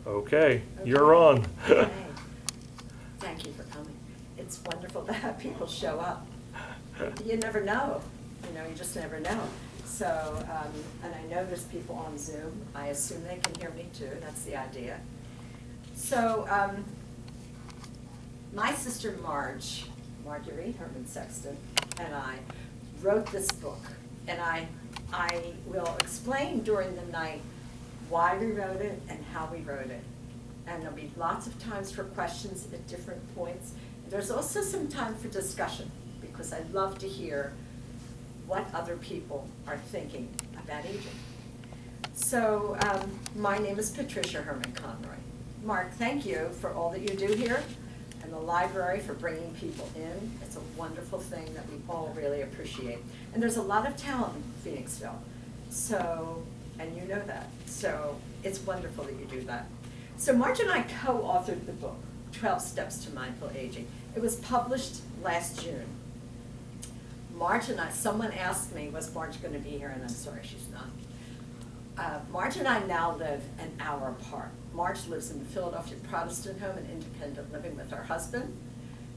Okay, you're on. Okay. Thank you for coming. It's wonderful to have people show up. You never know, you just never know. So, and I know there's people on Zoom. I assume they can hear me too, that's the idea. So, my sister Marguerite Herrmann Sexton, and I wrote this book. And I will explain during the night why we wrote it and how we wrote it. And there'll be lots of times for questions at different points. There's also some time for discussion, because I love to hear what other people are thinking about aging. So my name is Patricia Herrmann Conroy. Mark, thank you for all that you do here, and the library for bringing people in. It's a wonderful thing that we all really appreciate. And there's a lot of talent in Phoenixville, so, and you know that. So it's wonderful that you do that. So Marge and I co-authored the book, 12 Steps to Mindful Aging. It was published last June. Marge and I, someone asked me, was Marge going to be here? And I'm sorry, she's not. Marge and I now live an hour apart. Marge lives in the Philadelphia Protestant home and independent living with her husband,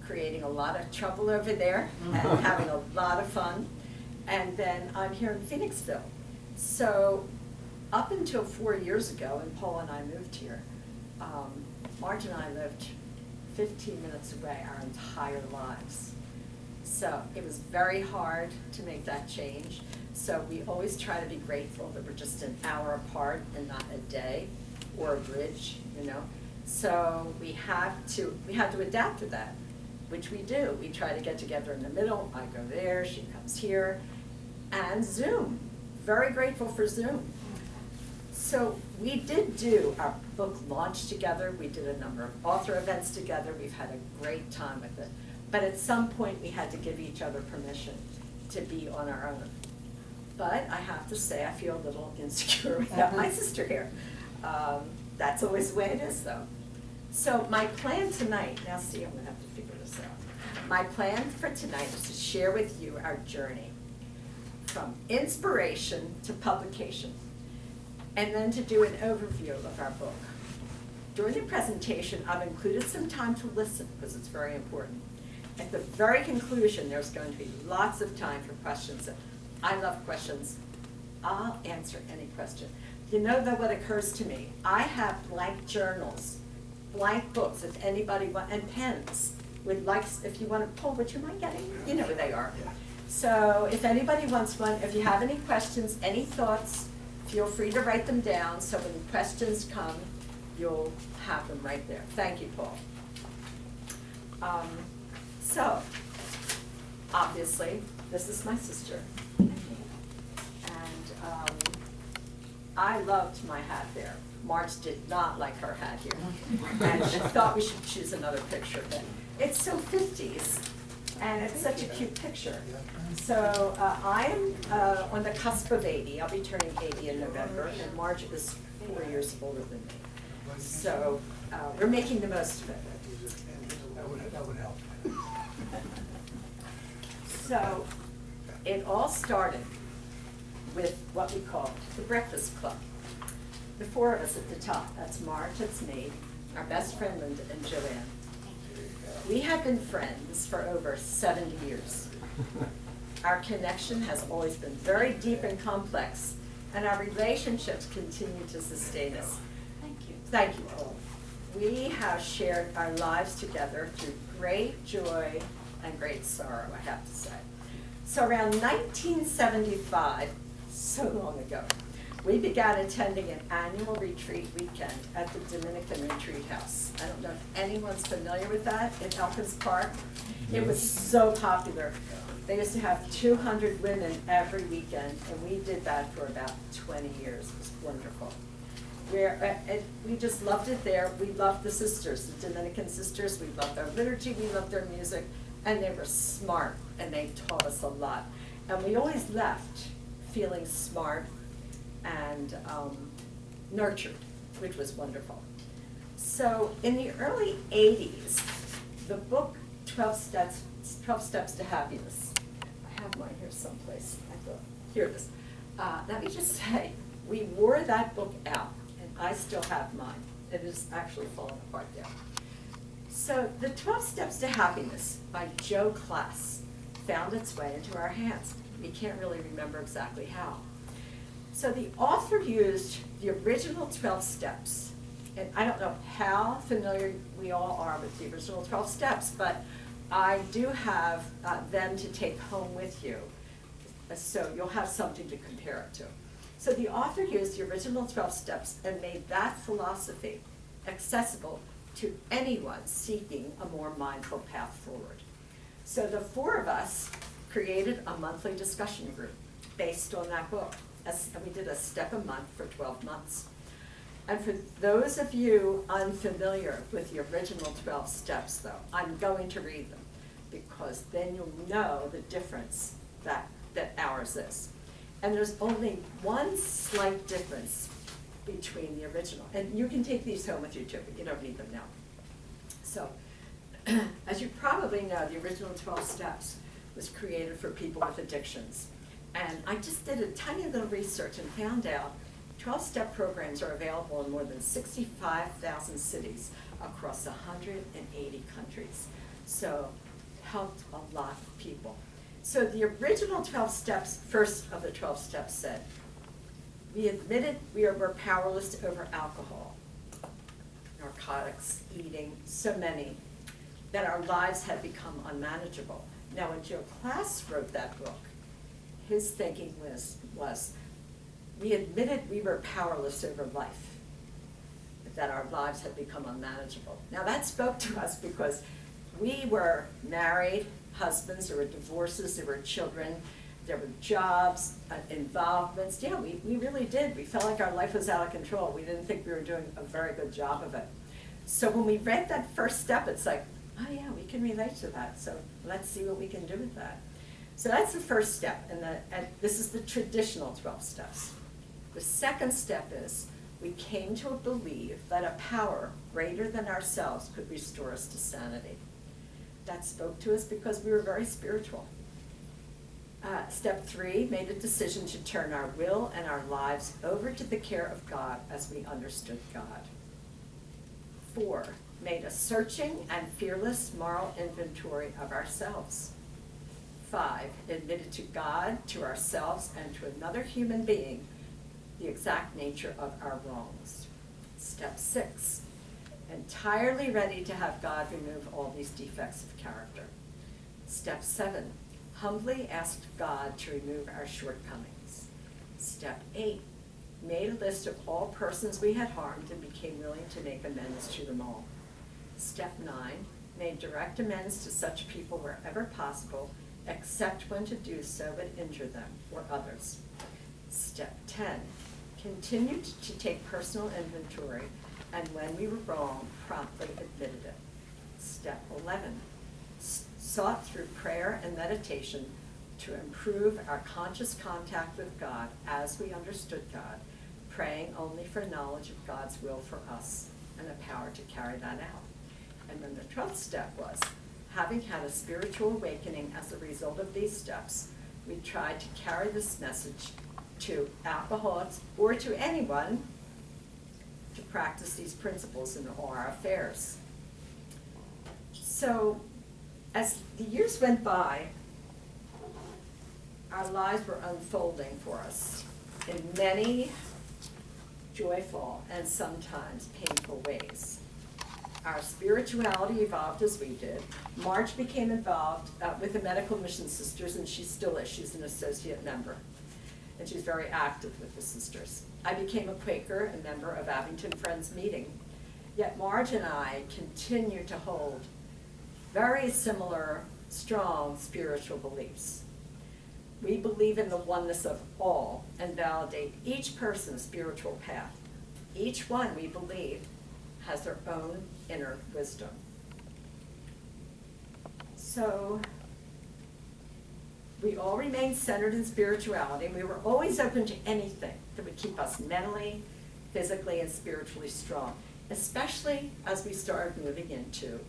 creating a lot of trouble over there and having a lot of fun. And then I'm here in Phoenixville. So up until 4 years ago, when Paul and I moved here, Marge and I lived 15 minutes away our entire lives. So it was very hard to make that change. So we always try to be grateful that we're just an hour apart and not a day or a bridge, So we had to adapt to that, which we do. We try to get together in the middle. I go there, she comes here, and Zoom. Very grateful for Zoom. So we did do our book launch together. We did a number of author events together. We've had a great time with it. But at some point, we had to give each other permission to be on our own. But I have to say, I feel a little insecure without my sister here. That's always the way it is, though. So my plan tonight, now see, I'm going to have to figure this out. My plan for tonight is to share with you our journey from inspiration to publication, and then to do an overview of our book. During the presentation, I've included some time to listen, because it's very important. At the very conclusion, there's going to be lots of time for questions. I love questions. I'll answer any question. You know, though, what occurs to me? I have blank journals, blank books, if anybody wants, and pens. If you want to pull, would you mind getting? You know where they are. So if anybody wants one, if you have any questions, any thoughts, feel free to write them down, so when questions come, you'll have them right there. Thank you, Paul. So, obviously, this is my sister. And I loved my hat there. Marge did not like her hat here. And she thought we should choose another picture. But it's so 50s, and it's such a cute picture. So I'm on the cusp of 80. I'll be turning 80 in November, and Marge is 4 years older than me. So we're making the most of it. That would help. So it all started with what we call the Breakfast Club. The four of us at the top, that's Marge, that's me, our best friend Linda, and Joanne. We have been friends for over 70 years. Our connection has always been very deep and complex, and our relationships continue to sustain us. Thank you. Thank you, Paul. We have shared our lives together through great joy and great sorrow, I have to say. So around 1975, so long ago, we began attending an annual retreat weekend at the Dominican Retreat House. I don't know if anyone's familiar with that in Elkins Park. It was so popular. They used to have 200 women every weekend, and we did that for about 20 years. It was wonderful. We just loved it there. We loved the sisters, the Dominican sisters. We loved their liturgy, we loved their music, and they were smart, and they taught us a lot. And we always left feeling smart and nurtured, which was wonderful. So in the early 80s, the book 12 Steps to Happiness, I have mine here someplace, I thought, here it is. Let me just say, we wore that book out, and I still have mine. It is actually falling apart there. So the 12 Steps to Happiness by Joe Class found its way into our hands. We can't really remember exactly how. So the author used the original 12 steps, and I don't know how familiar we all are with the original 12 steps, but I do have them to take home with you, so you'll have something to compare it to. So the author used the original 12 steps and made that philosophy accessible to anyone seeking a more mindful path forward. So the four of us created a monthly discussion group based on that book. And we did a step a month for 12 months. And for those of you unfamiliar with the original 12 steps, though, I'm going to read them because then you'll know the difference that ours is. And there's only one slight difference between the original. And you can take these home with you too, but you don't need them now. So, as you probably know, the original 12 steps was created for people with addictions. And I just did a tiny little research and found out 12-step programs are available in more than 65,000 cities across 180 countries. So, helped a lot of people. So the original 12 steps, first of the 12 steps said, we admitted we were powerless over alcohol, narcotics, eating, so many, that our lives had become unmanageable. Now when Joe Class wrote that book, his thinking was we admitted we were powerless over life, that our lives had become unmanageable. Now that spoke to us because we were married, husbands, there were divorces, there were children, there were jobs, involvements. Yeah, we really did. We felt like our life was out of control. We didn't think we were doing a very good job of it. So when we read that first step, it's like, oh yeah, we can relate to that. So let's see what we can do with that. So that's the first step, and this is the traditional 12 steps. The second step is we came to believe that a power greater than ourselves could restore us to sanity. That spoke to us because we were very spiritual. Step 3, made a decision to turn our will and our lives over to the care of God as we understood God. 4, made a searching and fearless moral inventory of ourselves. 5, admitted to God, to ourselves, and to another human being the exact nature of our wrongs. Step 6, entirely ready to have God remove all these defects of character. Step 7, humbly asked God to remove our shortcomings. Step 8, made a list of all persons we had harmed and became willing to make amends to them all. Step 9, made direct amends to such people wherever possible, except when to do so would injure them or others. Step 10, continued to take personal inventory, and when we were wrong, promptly admitted it. Step 11, sought through prayer and meditation to improve our conscious contact with God as we understood God, praying only for knowledge of God's will for us and the power to carry that out. And then the 12th step was, having had a spiritual awakening as a result of these steps, we tried to carry this message to alcoholics or to anyone to practice these principles in all our affairs. So, as the years went by, our lives were unfolding for us in many joyful and sometimes painful ways. Our spirituality evolved as we did. Marge became involved with the Medical Mission Sisters, and she still is. She's an associate member, and she's very active with the sisters. I became a Quaker and member of Abington Friends Meeting. Yet Marge and I continue to hold very similar, strong spiritual beliefs. We believe in the oneness of all and validate each person's spiritual path. Each one, we believe, has their own inner wisdom. So, we all remain centered in spirituality, and we were always open to anything that would keep us mentally, physically, and spiritually strong, especially as we started moving into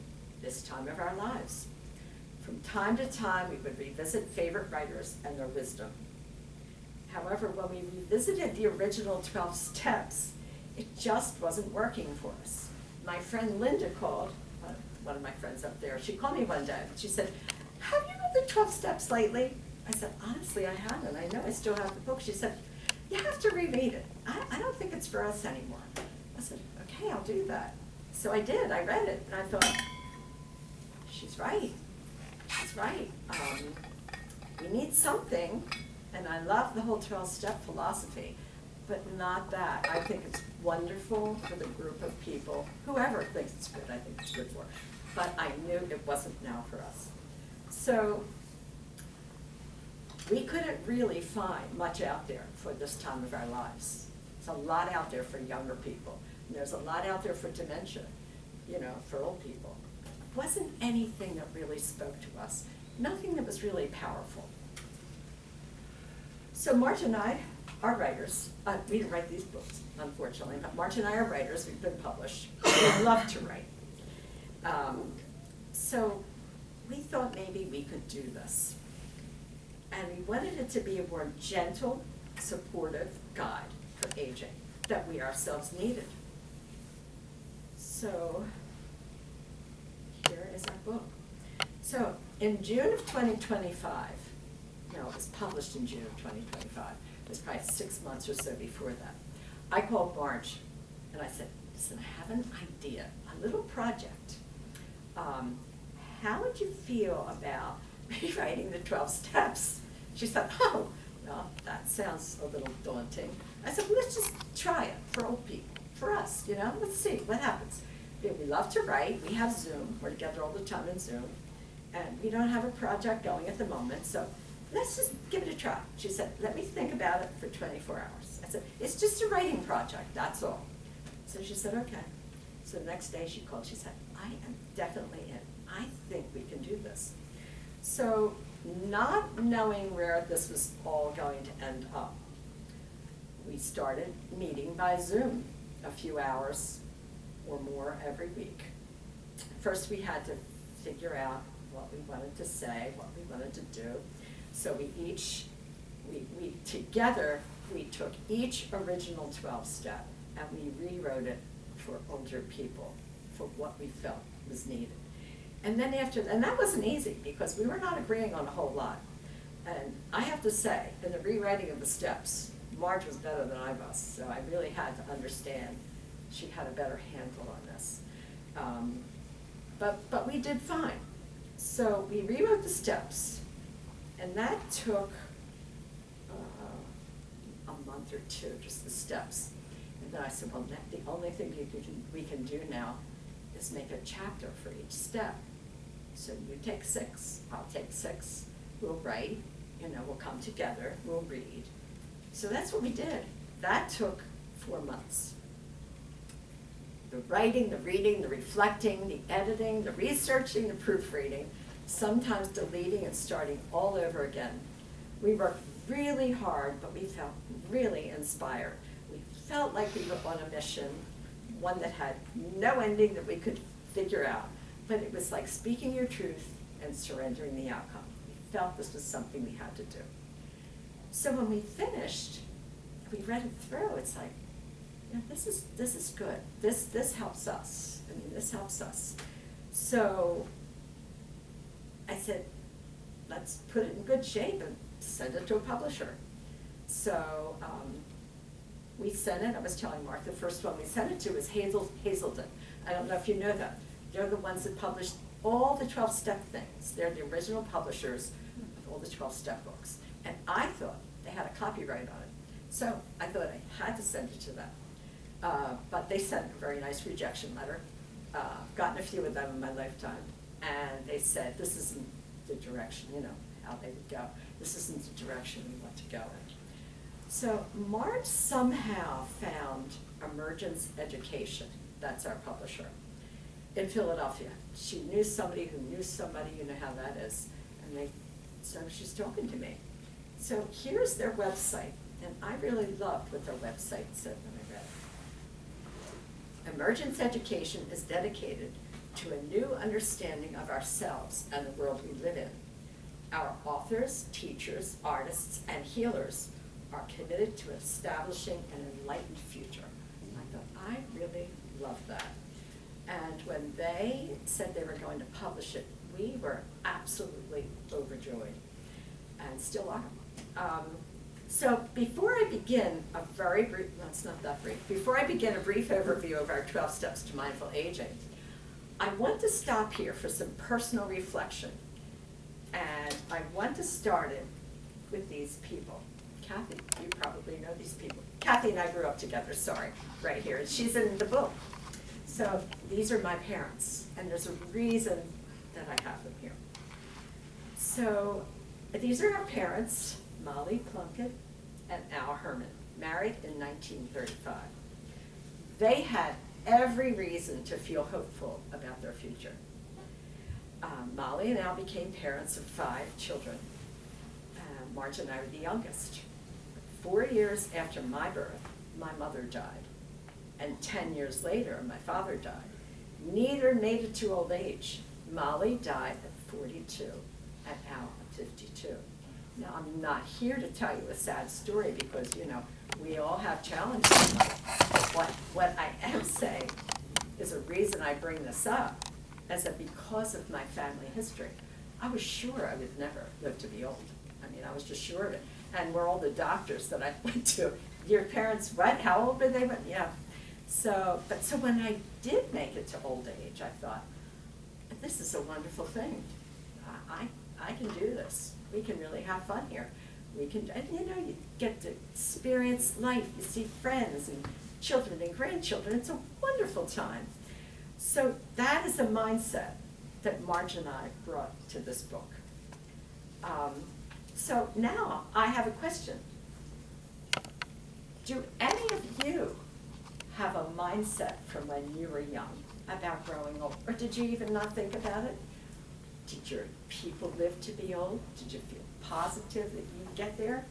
this time of our lives. From time to time, we would revisit favorite writers and their wisdom. However, when we revisited the original 12 steps, It just wasn't working for us. My friend Linda called, one of my friends up there, she called me one day, and she said, have you read the 12 Steps lately? I said, honestly, I haven't. I know I still have the book. She said, you have to reread it. I don't think it's for us anymore. I said, okay, I'll do that. So I did. I read it, and I thought, she's right. She's right. We need something, and I love the whole 12-step philosophy, but not that. I think it's wonderful for the group of people, whoever thinks it's good, I think it's good for. But I knew it wasn't now for us. So we couldn't really find much out there for this time of our lives. There's a lot out there for younger people. And there's a lot out there for dementia, for old people. It wasn't anything that really spoke to us. Nothing that was really powerful. So Marge and I are writers. We didn't write these books, unfortunately, but Marge and I are writers. We've been published. We love to write. So we thought maybe we could do this. And we wanted it to be a more gentle, supportive guide for aging that we ourselves needed. So here is our book. So in June of 2025, no, it was published in June of 2025. It was probably 6 months or so before that. I called Marge and I said, listen, I have an idea, a little project. How would you feel about rewriting the 12 steps? She said, oh, well, that sounds a little daunting. I said, well, let's just try it for old people, for us, let's see what happens. We love to write. We have Zoom. We're together all the time in Zoom. And we don't have a project going at the moment, so let's just give it a try. She said, let me think about it for 24 hours. I said, it's just a writing project, that's all. So she said, okay. So the next day she called, she said, I am definitely in. I think we can do this. So not knowing where this was all going to end up, we started meeting by Zoom a few hours or more every week. First we had to figure out what we wanted to say, what we wanted to do. So we together, we took each original 12-step and we rewrote it for older people, for what we felt was needed. And then and that wasn't easy because we were not agreeing on a whole lot. And I have to say, in the rewriting of the steps, Marge was better than I was, so I really had to understand. She had a better handle on this. But we did fine. So we rewrote the steps, and that took a month or two, just the steps. And then I said, well, the only thing we can do now is make a chapter for each step. So you take 6, I'll take 6, we'll write, we'll come together, we'll read. So that's what we did. That took 4 months. The writing, the reading, the reflecting, the editing, the researching, the proofreading, sometimes deleting and starting all over again. We worked really hard, but we felt really inspired. We felt like we were on a mission, one that had no ending that we could figure out. But it was like speaking your truth and surrendering the outcome. We felt this was something we had to do. So when we finished, we read it through. It's like, this is good. This helps us. I mean, this helps us. So I said, let's put it in good shape and send it to a publisher. So we sent it. I was telling Mark, the first one we sent it to was Hazelden. I don't know if you know that. They're the ones that published all the 12-step things. They're the original publishers of all the 12-step books. And I thought they had a copyright on it. So I thought I had to send it to them. But they sent a very nice rejection letter. Gotten a few of them in my lifetime. And they said, this isn't the direction, how they would go. This isn't the direction we want to go in. So Marge somehow found Emergence Education. That's our publisher. In Philadelphia. She knew somebody who knew somebody, you know how that is. And so she's talking to me. So here's their website, and I really loved what their website said when I read it. Emergence Education is dedicated to a new understanding of ourselves and the world we live in. Our authors, teachers, artists, and healers are committed to establishing an enlightened future. I thought I really loved that. And when they said they were going to publish it, we were absolutely overjoyed, and still are. So before I begin a very brief, no, it's not that brief, before I begin a brief overview of our 12 steps to mindful aging, I want to stop here for some personal reflection. And I want to start it with these people. Kathy, you probably know these people. Kathy and I grew up together, sorry, right here. She's in the book. So these are my parents, and there's a reason that I have them here. So these are our parents, Molly Plunkett and Al Herrmann, married in 1935. They had every reason to feel hopeful about their future. Molly and Al became parents of 5 children. Marge and I were the youngest. 4 years after my birth, my mother died. And 10 years later, my father died. Neither made it to old age. Molly died at 42 and Al at 52. Now, I'm not here to tell you a sad story because, you know, we all have challenges in life. What I am saying is a reason I bring this up is that because of my family history, I was sure I would never live to be old. I mean, I was just sure of it. And we're all the doctors that I went to. Your parents, what? How old were they? Yeah. So when I did make it to old age, I thought, this is a wonderful thing. I can do this. We can really have fun here. We can, and you know, you get to experience life. You see friends and children and grandchildren. It's a wonderful time. So that is a mindset that Marge and I brought to this book. So now I have a question. Do any of you have a mindset from when you were young about growing old? Or did you even not think about it? Did your people live to be old? Did you feel positive that you'd get there?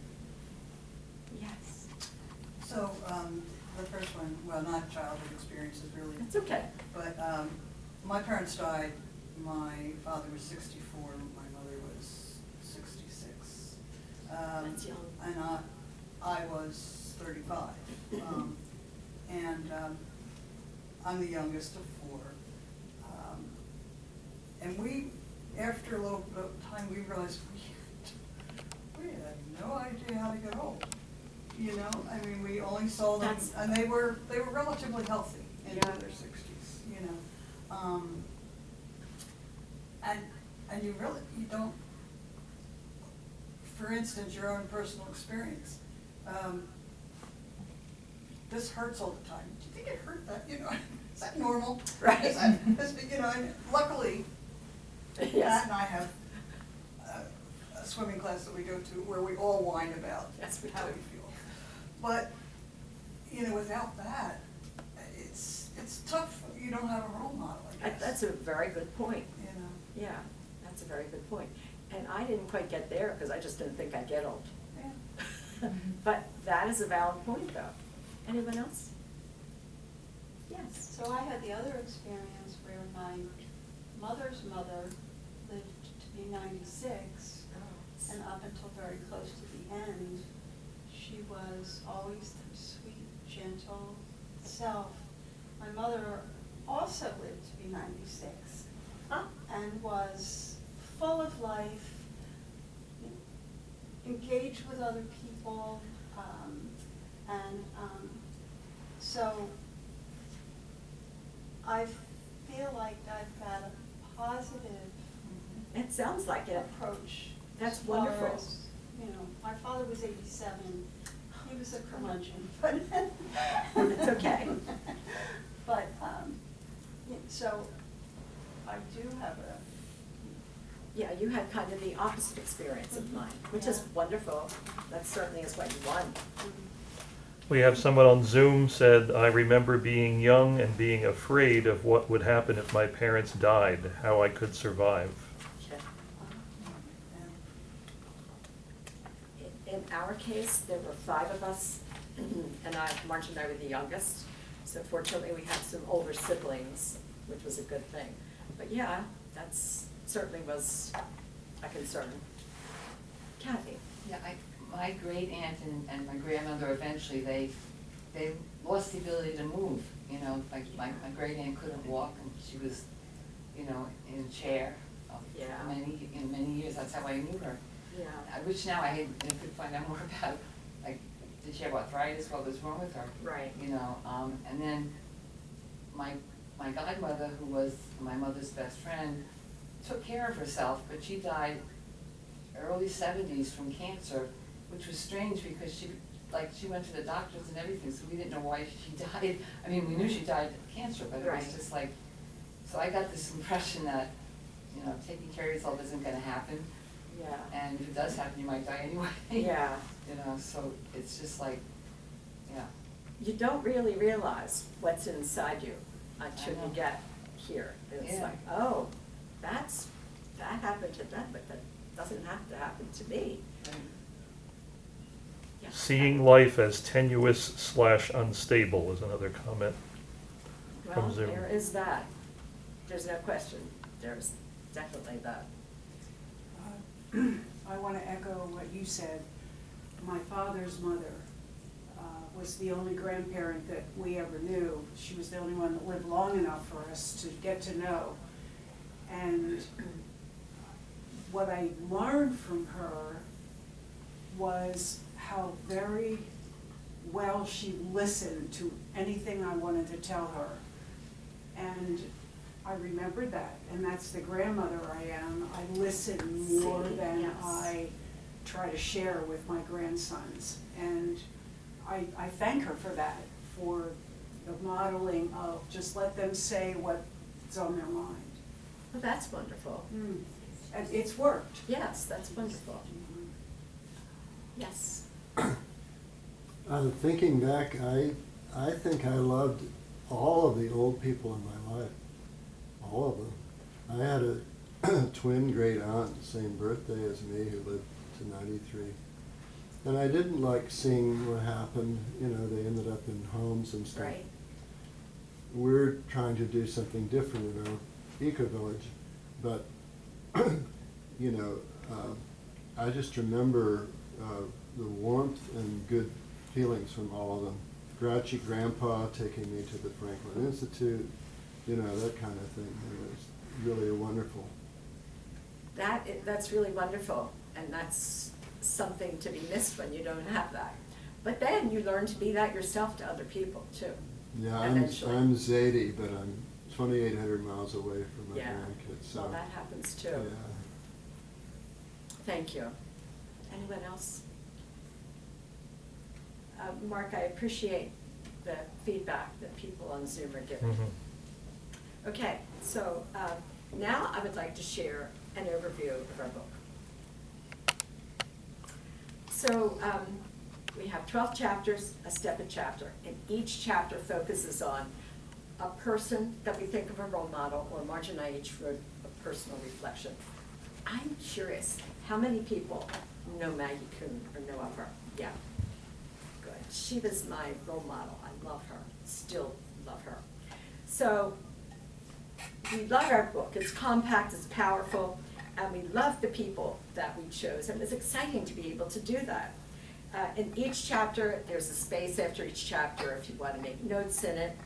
Yes. So the first one, well, not childhood experiences really. That's okay. But my parents died. My father was 64, my mother was 66. That's young. And I was 35. And I'm the youngest of 4. And we, after a little bit of time, we realized we had no idea how to get old. You know, I mean, we only saw them, and they were relatively healthy into their 60s. You know, and you don't. For instance, your own personal experience. This hurts all the time. Do you think it hurt that? You know, is that normal? Right. You know, and luckily, Yes. Matt and I have a swimming class that we go to where we all whine about Yes, we how do. we feel. But, you know, without that, it's tough. You don't have a role model, I guess. That's a very good point. You know. Yeah, that's a very good point. And I didn't quite get there because I just didn't think I'd get old. Yeah. But that is a valid point, though. Anyone else? Yes. So I had the other experience where my mother's mother lived to be 96, and up until very close to the end, she was always the sweet, gentle self. My mother also lived to be 96, and was full of life, engaged with other people, so I feel like I've got a positive It sounds like it. approach. That's as far wonderful. as, you know, my father was 87. He was a curmudgeon, but It's okay. But so I do have a. Yeah, you had kind of the opposite experience of mine, which is Yeah. wonderful. That certainly is what you want. We have someone on Zoom said, I remember being young and being afraid of what would happen if my parents died, how I could survive. Okay. In our case, there were 5 of us, and Marge and I were the youngest. So fortunately, we had some older siblings, which was a good thing. But yeah, that's certainly was a concern. Kathy? Yeah, my great aunt and my grandmother eventually, they lost the ability to move. you know, like my great aunt couldn't walk and she was, you know, in a chair Yeah. for many years. That's how I knew her. Yeah. I wish now I could find out more about, like, did she have arthritis? What was wrong with her? Right. You know, and then my godmother, who was my mother's best friend, took care of herself, but she died early 70s from cancer, which was strange because she went to the doctors and everything, so we didn't know why she died. I mean, we knew she died of cancer, but it Right. was just like, so I got this impression that, you know, taking care of yourself isn't gonna happen. Yeah. And if it does happen, you might die anyway. Yeah. You know, so it's just like, yeah. You don't really realize what's inside you until I you know. get here. It's Yeah. like, oh, that happened to them, but that doesn't have to happen to me. Right. Yeah. Seeing life as tenuous/unstable is another comment from Well, Zoom. there is that. There's no question. There's definitely that. I want to echo what you said. My father's mother was the only grandparent that we ever knew. She was the only one that lived long enough for us to get to know. And what I learned from her was how very well she listened to anything I wanted to tell her. And I remembered that, and that's the grandmother I am. I listen more See, than yes. I try to share with my grandsons. And I thank her for that, for the modeling of just let them say what's on their mind. Well, that's wonderful. And it's worked. Yes, that's wonderful. Yes. Thinking back, I think I loved all of the old people in my life, all of them. I had a twin great aunt, same birthday as me, who lived to 93. And I didn't like seeing what happened, you know, they ended up in homes and stuff. Right. We're trying to do something different in our eco-village, but, you know, I just remember the warmth and good feelings from all of them. Grouchy grandpa taking me to the Franklin Institute, you know, that kind of thing. It was really wonderful. That's really wonderful, and that's something to be missed when you don't have that. But then you learn to be that yourself to other people too. Yeah, Eventually. I'm Zadie, but I'm 2,800 miles away from my Yeah. grandkids, so. Well, that happens too. Yeah. Thank you. Anyone else? Mark, I appreciate the feedback that people on Zoom are giving. Mhm. Okay, so now I would like to share an overview of our book. So we have 12 chapters, a step a chapter, and each chapter focuses on a person that we think of a role model, or Marge and I each wrote a personal reflection. I'm curious, how many people know Maggie Kuhn or know of her? Yeah, good. She was my role model. I love her, still love her. So we love our book. It's compact, it's powerful, and we love the people that we chose. And it's exciting to be able to do that. In each chapter, there's a space after each chapter if you want to make notes in it.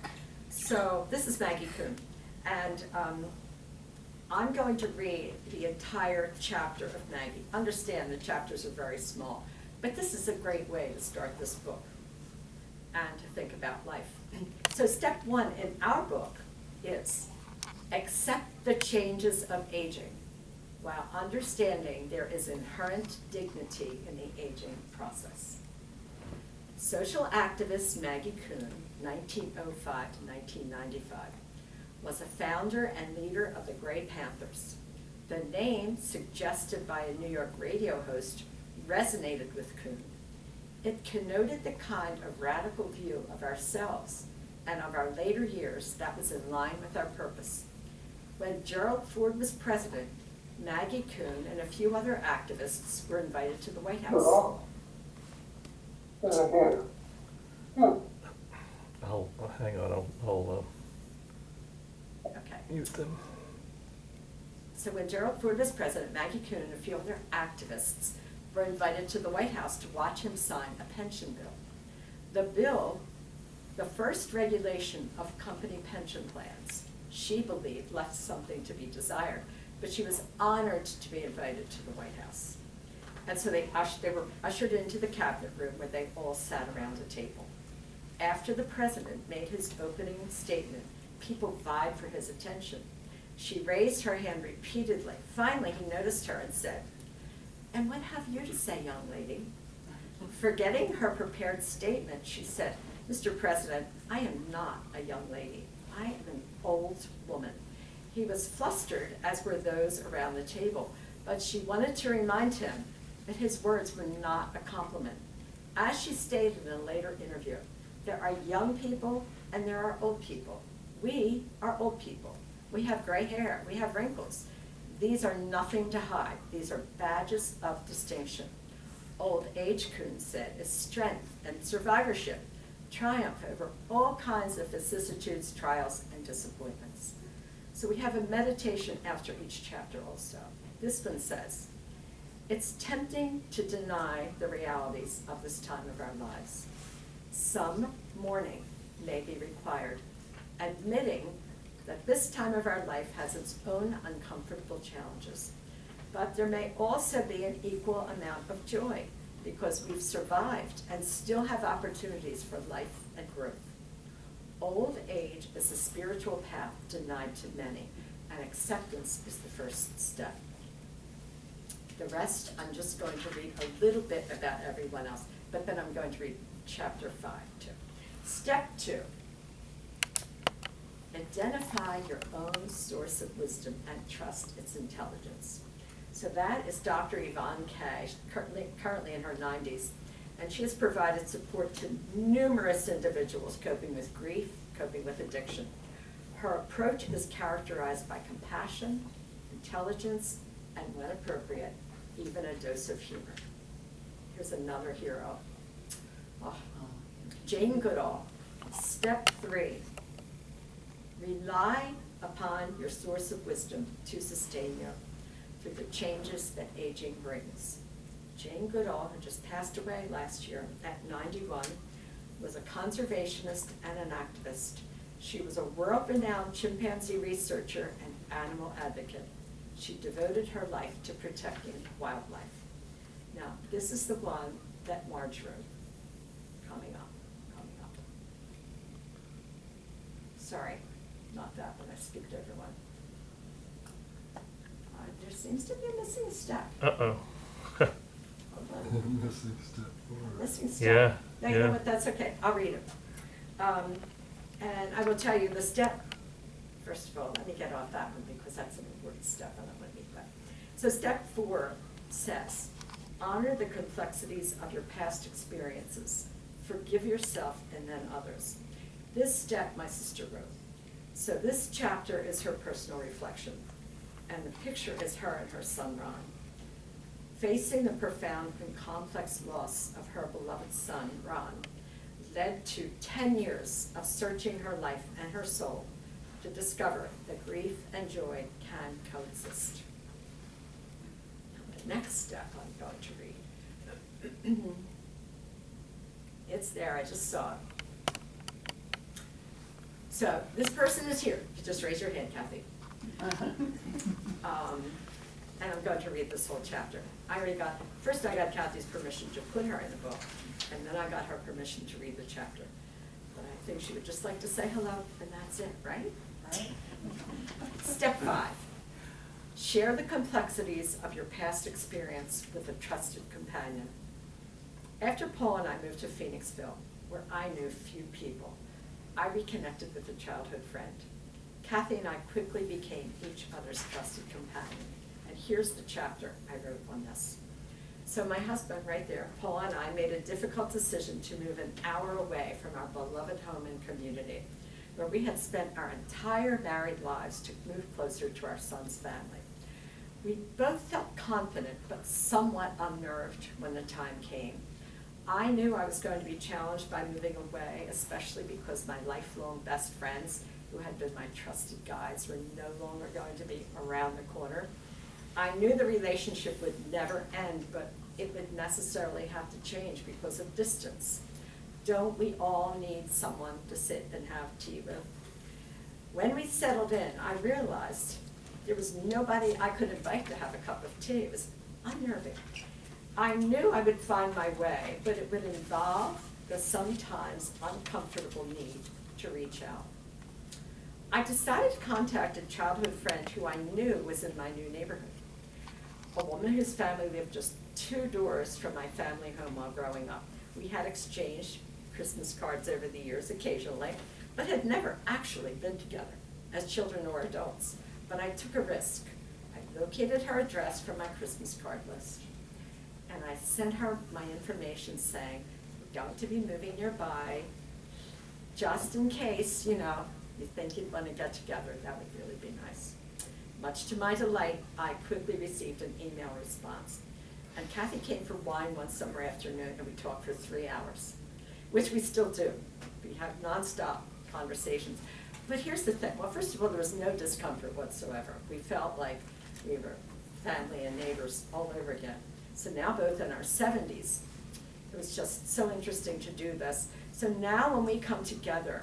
So this is Maggie Kuhn, and I'm going to read the entire chapter of Maggie. Understand the chapters are very small, but this is a great way to start this book and to think about life. So step one in our book is accept the changes of aging while understanding there is inherent dignity in the aging process. Social activist Maggie Kuhn, 1905 to 1995, was a founder and leader of the Gray Panthers. The name, suggested by a New York radio host, resonated with Kuhn. It connoted the kind of radical view of ourselves and of our later years that was in line with our purpose. When Gerald Ford was president, Maggie Kuhn and a few other activists were invited to the White House. I'll hang on. I'll Okay. mute them. So when Gerald Ford was president, Maggie Kuhn and a few other activists were invited to the White House to watch him sign a pension bill. The bill The first regulation of company pension plans, she believed, left something to be desired, but she was honored to be invited to the White House. And so they were ushered into the cabinet room where they all sat around a table. After the president made his opening statement, people vied for his attention. She raised her hand repeatedly. Finally, he noticed her and said, "And what have you to say, young lady?" Forgetting her prepared statement, she said, "Mr. President, I am not a young lady. I am an old woman." He was flustered, as were those around the table, but she wanted to remind him that his words were not a compliment. As she stated in a later interview, there are young people and there are old people. We are old people. We have gray hair. We have wrinkles. These are nothing to hide. These are badges of distinction. Old age, Kuhn said, is strength and survivorship, triumph over all kinds of vicissitudes, trials, and disappointments. So we have a meditation after each chapter also. This one says, "It's tempting to deny the realities of this time of our lives. Some mourning may be required, admitting that this time of our life has its own uncomfortable challenges. But there may also be an equal amount of joy because we've survived and still have opportunities for life and growth. Old age is a spiritual path denied to many, and acceptance is the first step." The rest, I'm just going to read a little bit about everyone else, but then I'm going to read chapter 5 too. Step 2. Identify your own source of wisdom and trust its intelligence. So that is Dr. Yvonne Kay, currently in her 90s, and she has provided support to numerous individuals coping with grief, coping with addiction. Her approach is characterized by compassion, intelligence, and when appropriate, even a dose of humor. Here's another hero. Oh, Jane Goodall. Step 3. Rely upon your source of wisdom to sustain you through the changes that aging brings. Jane Goodall, who just passed away last year at 91, was a conservationist and an activist. She was a world-renowned chimpanzee researcher and animal advocate. She devoted her life to protecting wildlife. Now, this is the one that Marge wrote. Coming up. Sorry, not that one, I skipped over one. There seems to be a missing step. Uh-oh. Hold on. Missing step 4. Missing step. Yeah, No, you know yeah. what, that's okay, I'll read it. And I will tell you the step, first of all, let me get off that one because that's an important step and I want to meet that. So step 4 says, honor the complexities of your past experiences. Forgive yourself and then others. This step my sister wrote. So this chapter is her personal reflection. And the picture is her and her son, Ron. Facing the profound and complex loss of her beloved son, Ron, led to 10 years of searching her life and her soul to discover that grief and joy can coexist. Now, the next step I'm going to read. It's there, I just saw it. So this person is here. Just raise your hand, Kathy. And I'm going to read this whole chapter. First I got Kathy's permission to put her in the book, and then I got her permission to read the chapter. But I think she would just like to say hello, and that's it, right? Right. Step 5. Share the complexities of your past experience with a trusted companion. After Paul and I moved to Phoenixville, where I knew few people, I reconnected with a childhood friend. Kathy and I quickly became each other's trusted companion. And here's the chapter I wrote on this. So my husband, right there, Paul and I made a difficult decision to move an hour away from our beloved home and community, where we had spent our entire married lives to move closer to our son's family. We both felt confident but somewhat unnerved when the time came. I knew I was going to be challenged by moving away, especially because my lifelong best friends, who had been my trusted guides, were no longer going to be around the corner. I knew the relationship would never end, but it would necessarily have to change because of distance. don't we all need someone to sit and have tea with? When we settled in, I realized there was nobody I could invite to have a cup of tea. It was unnerving. I knew I would find my way, but it would involve the sometimes uncomfortable need to reach out. I decided to contact a childhood friend who I knew was in my new neighborhood, a woman whose family lived just 2 doors from my family home while growing up. We had exchanged Christmas cards over the years occasionally, but had never actually been together as children or adults. But I took a risk. I located her address from my Christmas card list, and I sent her my information saying, we're going to be moving nearby, just in case, you think you'd want to get together. That would really be nice. Much to my delight, I quickly received an email response. And Kathy came for wine one summer afternoon, and we talked for 3 hours, which we still do. We have nonstop conversations. But here's the thing. Well, first of all, there was no discomfort whatsoever. We felt like we were family and neighbors all over again. So now both in our 70s, it was just so interesting to do this. So now when we come together,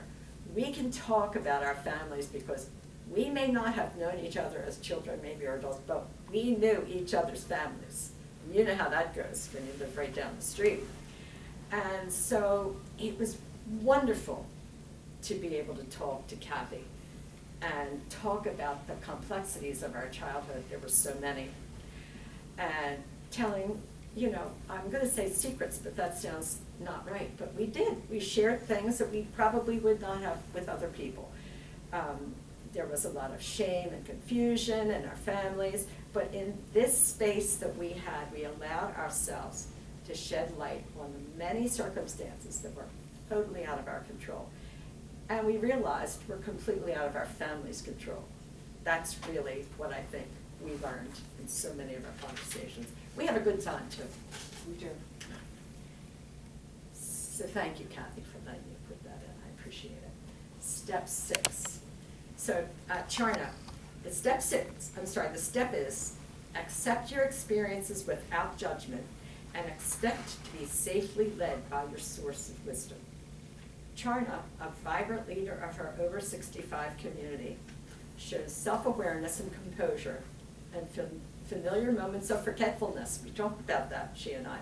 we can talk about our families because we may not have known each other as children, maybe or adults, but we knew each other's families. And you know how that goes when you live right down the street. And so it was wonderful to be able to talk to Kathy and talk about the complexities of our childhood. There were so many. And telling, I'm going to say secrets, but that sounds not right. But we did. We shared things that we probably would not have with other people. There was a lot of shame and confusion in our families, but in this space that we had, we allowed ourselves to shed light on the many circumstances that were totally out of our control. And we realized we're completely out of our family's control. That's really what I think we learned in so many of our conversations. We have a good time too. We do. So thank you, Kathy, for letting me put that in. I appreciate it. Step 6. So, Charna, the step is accept your experiences without judgment and expect to be safely led by your source of wisdom. Charna, a vibrant leader of her over 65 community, shows self-awareness and composure and familiar moments of forgetfulness. We talked about that, she and I.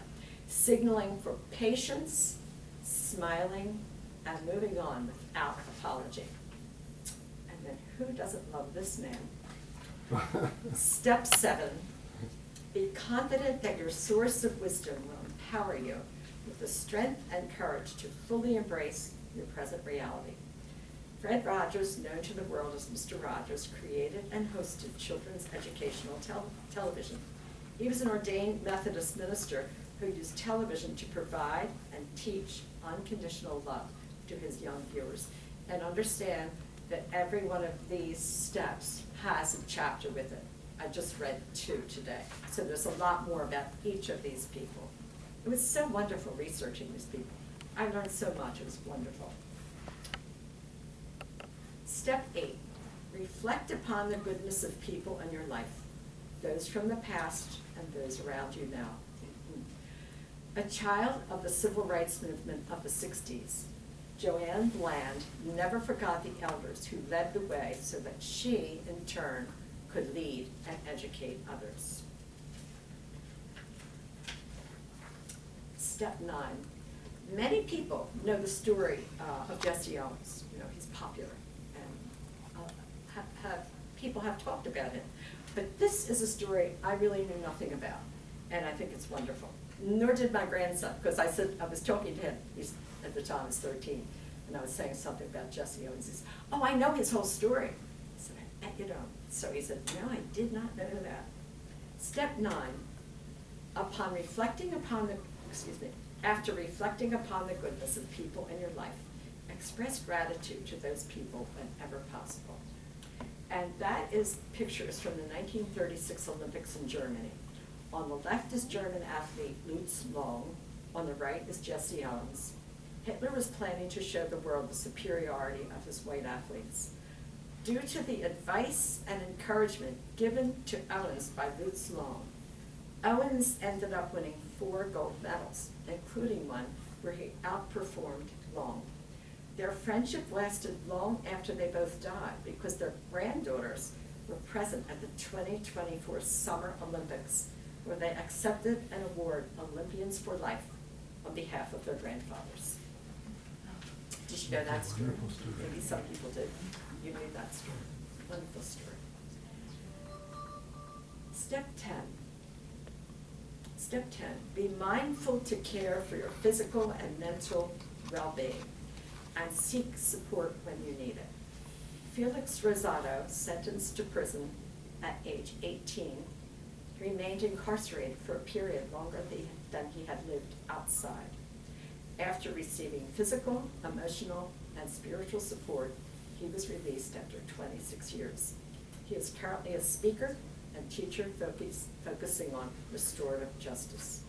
Signaling for patience, smiling, and moving on without apology. And then who doesn't love this man? Step 7, be confident that your source of wisdom will empower you with the strength and courage to fully embrace your present reality. Fred Rogers, known to the world as Mr. Rogers, created and hosted children's educational television. He was an ordained Methodist minister who used television to provide and teach unconditional love to his young viewers. And understand that every one of these steps has a chapter with it. I just read 2 today. So there's a lot more about each of these people. It was so wonderful researching these people. I learned so much. It was wonderful. Step 8, reflect upon the goodness of people in your life, those from the past and those around you now. A child of the civil rights movement of the 60s, Joanne Bland never forgot the elders who led the way so that she, in turn, could lead and educate others. Step 9. Many people know the story of Jesse Owens. He's popular, and people have talked about it. But this is a story I really knew nothing about, and I think it's wonderful. Nor did my grandson, because I was talking to him, at the time he was 13, and I was saying something about Jesse Owens. He said, "Oh, I know his whole story." I said, "You don't." So he said, "No, I did not know that." Step 9, after reflecting upon the goodness of people in your life, express gratitude to those people whenever possible. And that is pictures from the 1936 Olympics in Germany. On the left is German athlete Lutz Long, on the right is Jesse Owens. Hitler was planning to show the world the superiority of his white athletes. Due to the advice and encouragement given to Owens by Lutz Long, Owens ended up winning 4 gold medals, including one where he outperformed Long. Their friendship lasted long after they both died because their granddaughters were present at the 2024 Summer Olympics, where they accepted and award Olympians for Life on behalf of their grandfathers. Did you know that story? Wonderful story. Maybe some people did. You knew that story. Wonderful story. Step 10. Step 10, be mindful to care for your physical and mental well-being and seek support when you need it. Felix Rosado, sentenced to prison at age 18, remained incarcerated for a period longer than he had lived outside. After receiving physical, emotional, and spiritual support, he was released after 26 years. He is currently a speaker and teacher focusing on restorative justice.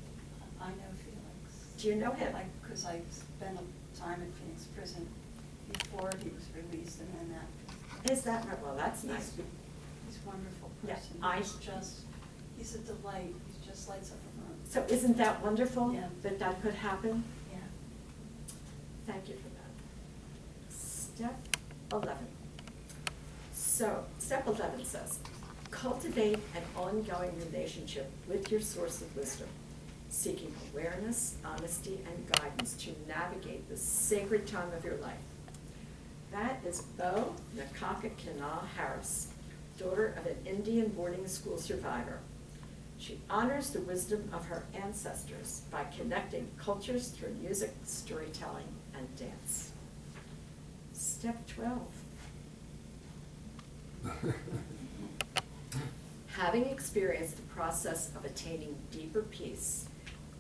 I know Felix. Do you know him? Because I spent a time in Phoenix prison before he was released, and then after. Is that right? Well, that's nice. He's a wonderful Yeah, person. He's a delight. He just lights up a room. So isn't that wonderful Yeah. that could happen? Yeah. Thank you for that. Step 11. So, step 11 says, cultivate an ongoing relationship with your source of wisdom, seeking awareness, honesty, and guidance to navigate the sacred time of your life. That is Bo Nakaka Kinal Harris, daughter of an Indian boarding school survivor. She honors the wisdom of her ancestors by connecting cultures through music, storytelling, and dance. Step 12. Having experienced the process of attaining deeper peace,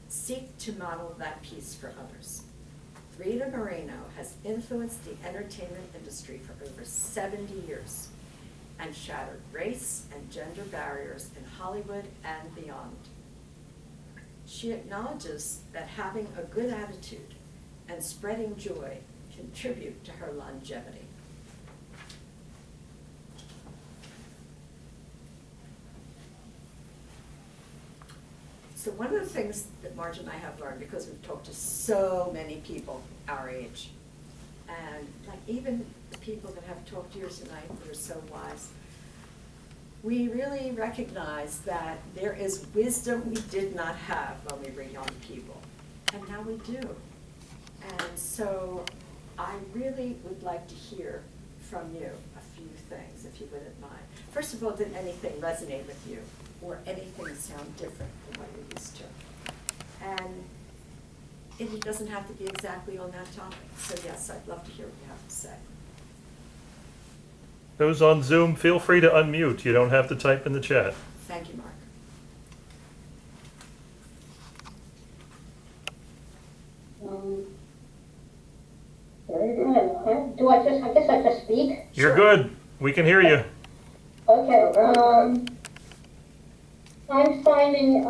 seek to model that peace for others. Rita Moreno has influenced the entertainment industry for over 70 years and shattered race and gender barriers in Hollywood and beyond. She acknowledges that having a good attitude and spreading joy contribute to her longevity. So one of the things that Marge and I have learned, because we've talked to so many people our age, and like even the people that have talked here tonight that are so wise, we really recognize that there is wisdom we did not have when we were young people, and now we do. And so I really would like to hear from you a few things, if you wouldn't mind. First of all, did anything resonate with you, or anything sound different from what you're used to? And it doesn't have to be exactly on that topic. So yes, I'd love to hear what you have to say. Those on Zoom, feel free to unmute. You don't have to type in the chat. Thank you, Mark. Very good. I guess I just speak? You're good. We can hear you. Okay, I'm finding,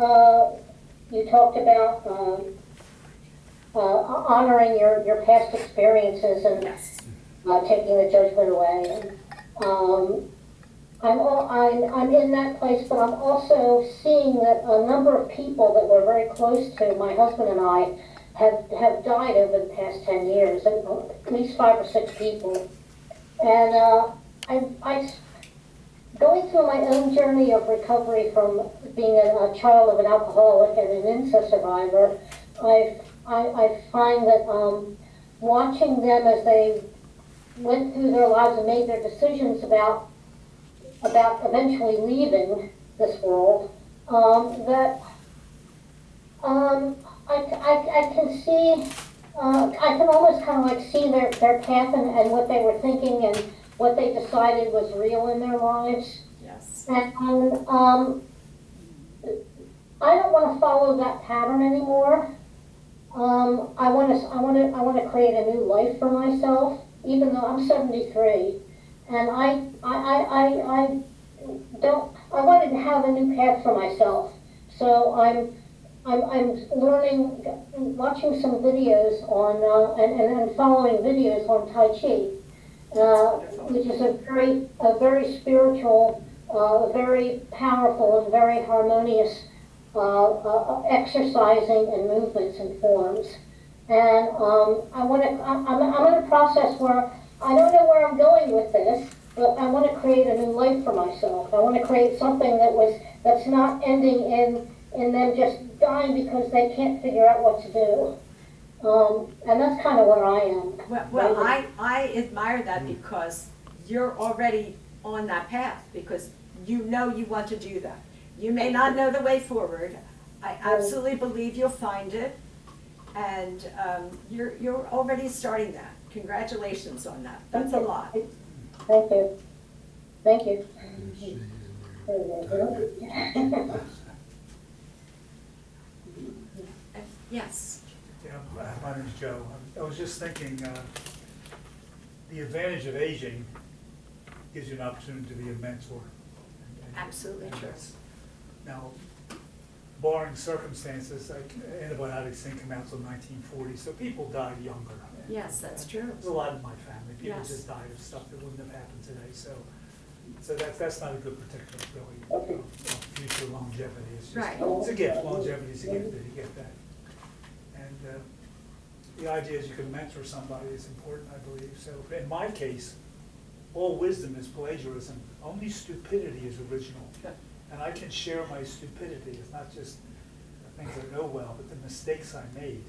you talked about, honoring your past experiences and Yes. taking the judgment away. I'm in that place, but I'm also seeing that a number of people that were very close to my husband and I have died over the past 10 years, at least 5 or 6 people. And I going through my own journey of recovery from being a child of an alcoholic and an incest survivor, I find that watching them as they went through their lives and made their decisions about eventually leaving this world, that I can see, I can almost kind of like see their path and what they were thinking and what they decided was real in their lives. Yes. And I don't want to follow that pattern anymore. I want to create a new life for myself, even though I'm 73, and I wanted to have a new path for myself. So I'm learning, watching some videos on and following videos on Tai Chi. Which is a very spiritual, very powerful, and very harmonious exercising and movements and forms. And I'm in a process where I don't know where I'm going with this, but I want to create a new life for myself. I want to create something that's not ending in them just dying because they can't figure out what to do. And that's kind of where I am. Well, I admire that because you're already on that path, because you know you want to do that. You may not know the way forward. I absolutely believe you'll find it, and you're already starting that. Congratulations on that. That's a lot. Thank you. Thank you. Yes. Yeah, my name's Joe. I was just thinking, the advantage of aging gives you an opportunity to be a mentor. Absolutely true. Now, barring circumstances, like antibiotics didn't come out till 1940, so people died younger. Yes, that's true. There's a lot in my family. People Yes. just died of stuff that wouldn't have happened today. So that's not a good predictor, really, of future longevity. It's just, Right. it's a gift. Longevity is a gift that you get that. And the idea is you can mentor somebody is important, I believe. So in my case, all wisdom is plagiarism. Only stupidity is original. And I can share my stupidity. It's not just the things I know well, but the mistakes I made.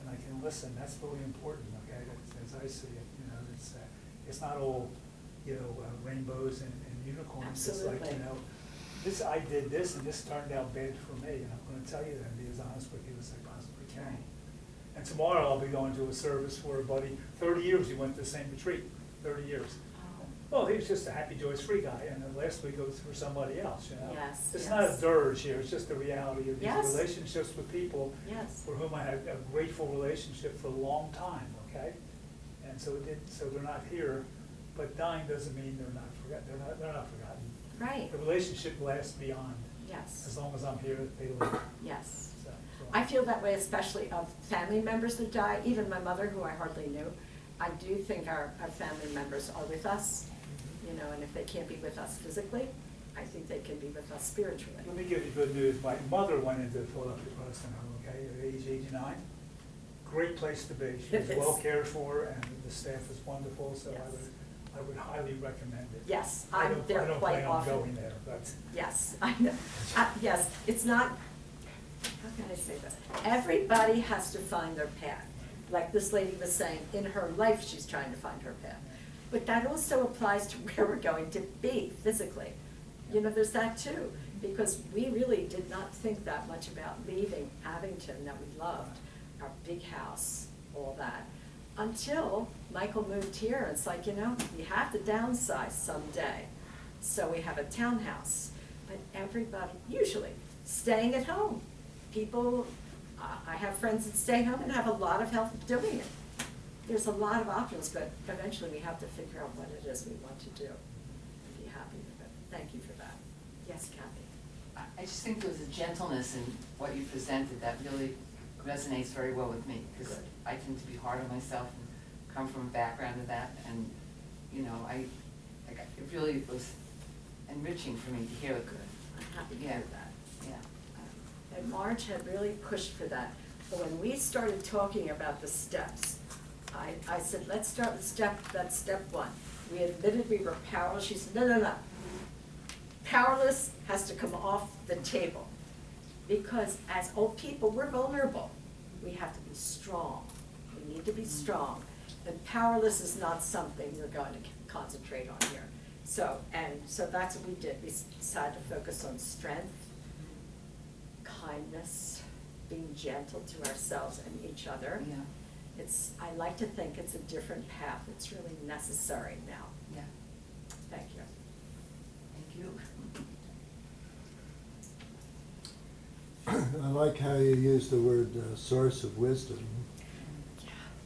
And I can listen. That's really important, okay, as I see it. You know, it's not all, rainbows and unicorns. It's like, Absolutely. I did this and this turned out bad for me. And I'm going to tell you that and be as honest with you as I possibly can. Right. And tomorrow I'll be going to a service for a buddy. 30 years he went to the same retreat. 30 years. Well, he was just a happy, joyous, free guy, and then last week it was for somebody else, Yes, It's yes. not a dirge here, it's just the reality of these Yes. relationships with people Yes. for whom I had a grateful relationship for a long time, okay? And so so they're not here, but dying doesn't mean they're not forgotten. Right. The relationship lasts beyond, Yes. as long as I'm here, they live. Yes. So. I feel that way especially of family members that die, even my mother, who I hardly knew. I do think our family members are with us, and if they can't be with us physically, I think they can be with us spiritually. Let me give you good news. My mother went into Philadelphia Protestant home, okay, at age 89. Great place to be. She was It is. well cared for, and the staff is wonderful, so Yes. I would highly recommend it. Yes, I I'm don't- there I don't quite plan on often. going there, but Yes, I know. Yes, it's not, how can I say this? Everybody has to find their path. Like this lady was saying, in her life, she's trying to find her path. But that also applies to where we're going to be physically. There's that too, because we really did not think that much about leaving Abington that we loved, our big house, all that, until Michael moved here. And it's like, we have to downsize someday. So we have a townhouse, but everybody, usually, staying at home. People, I have friends that stay home and have a lot of help doing it. There's a lot of options, but eventually we have to figure out what it is we want to do and be happy with it. Thank you for that. Yes, Kathy? I just think there was a gentleness in what you presented that really resonates very well with me, because Good. I tend to be hard on myself and come from a background of that, and, it really was enriching for me to hear it. Good. I'm happy to Yeah. hear that. Yeah. And Marge had really pushed for that. But when we started talking about the steps, I said, let's start with step one. We admitted we were powerless. She said, no. Powerless has to come off the table. Because as old people, we're vulnerable. We have to be strong. We need to be strong. And powerless is not something you're going to concentrate on here. So that's what we did. We decided to focus on strength, kindness, being gentle to ourselves and each other. Yeah, I like to think it's a different path. It's really necessary now. yeah, Thank you. thank you. I like how you use the word source of wisdom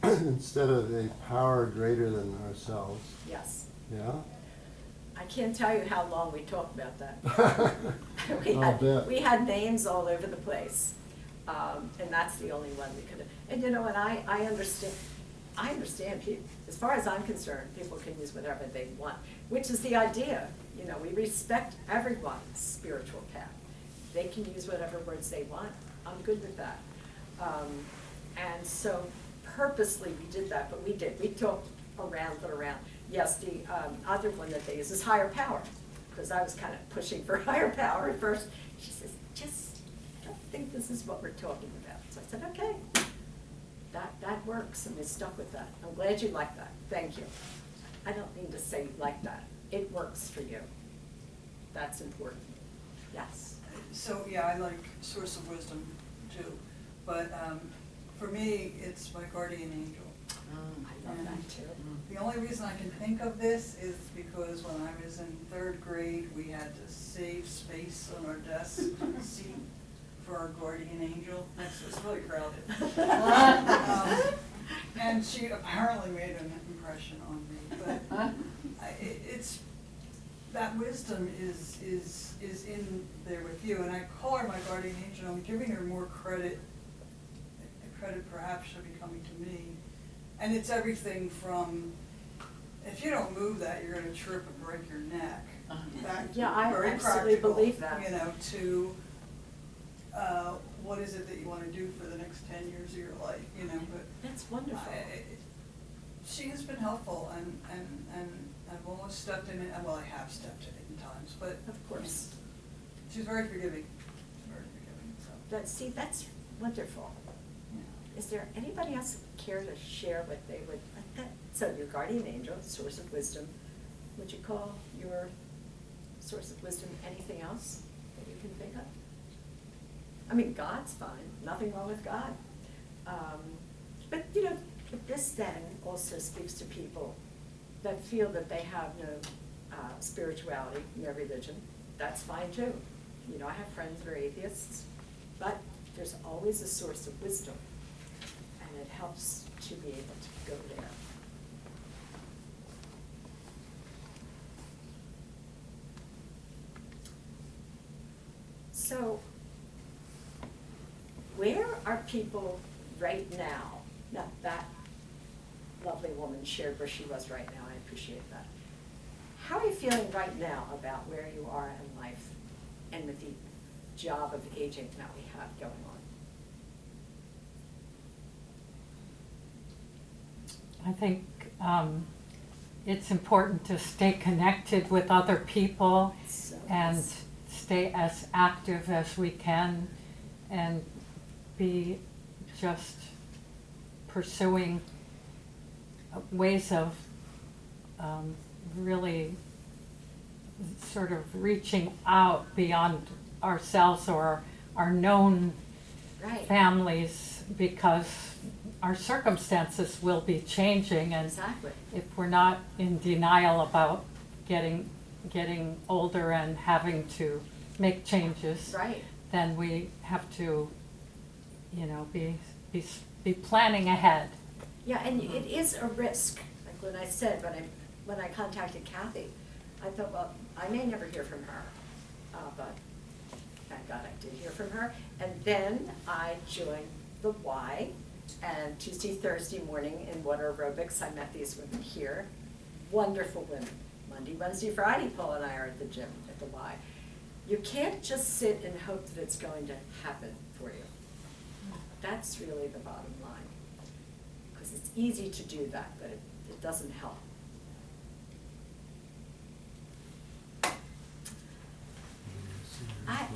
instead of a power greater than ourselves. Yes. Yeah? I can't tell you how long we talked about that. I'll bet. We had names all over the place. And that's the only one we could have. And and I understand people, as far as I'm concerned, people can use whatever they want, which is the idea. We respect everyone's spiritual path. They can use whatever words they want. I'm good with that. And so purposely we did that, but we did. We talked around and around. Yes, the other one that they use is higher power, because I was kind of pushing for higher power at first. She says, just don't think this is what we're talking about. So I said, okay, that works, and we stuck with that. I'm glad you like that. Thank you. I don't mean to say like that. It works for you. That's important. Yes. So, yeah, I like Source of Wisdom too, but for me, it's my guardian angel. I love that too. The only reason I can think of this is because when I was in 3rd grade, we had to save space on our desk seat for our guardian angel. It was really crowded. And she apparently made an impression on me, but it's, that wisdom is in there with you, and I call her my guardian angel. I'm giving her more credit perhaps should be coming to me. And it's everything from, if you don't move that, you're gonna trip and break your neck. That Yeah, I very absolutely practical, believe that. You know, to, what is it that you wanna do for the next 10 years of your life, you know, but. That's wonderful. She has been helpful, and I've almost stepped in it, well, I have stepped in it in times, but. Of course. She's very forgiving, so. That's wonderful. Yeah. Is there anybody else care to share what they would, so your guardian angel, source of wisdom, would you call your source of wisdom anything else that you can think of? I mean, God's fine, nothing wrong with God. But, you know, this then also speaks to people that feel that they have no spirituality, no religion. That's fine too. You know, I have friends who are atheists, but there's always a source of wisdom, and it helps to be able to go there. So, where are people right now? Now, that lovely woman shared where she was right now. I appreciate that. How are you feeling right now about where you are in life and with the job of aging that we have going on? I think it's important to stay connected with other people So and nice. stay as active as we can and be just pursuing ways of really sort of reaching out beyond ourselves or our known Right. families, because our circumstances will be changing, and Exactly. if we're not in denial about getting older and having to make changes, Right. then we have to, you know, be planning ahead. Yeah, and it is a risk. Like when I said, when I contacted Kathy, I thought, well, I may never hear from her, but thank God I did hear from her. And then I joined the Y, and Tuesday, Thursday morning in water aerobics, I met these women here. Wonderful women. Monday, Wednesday, Friday, Paul and I are at the gym at the Y. You can't just sit and hope that it's going to happen for you. That's really the bottom line. Because it's easy to do that, but it doesn't help.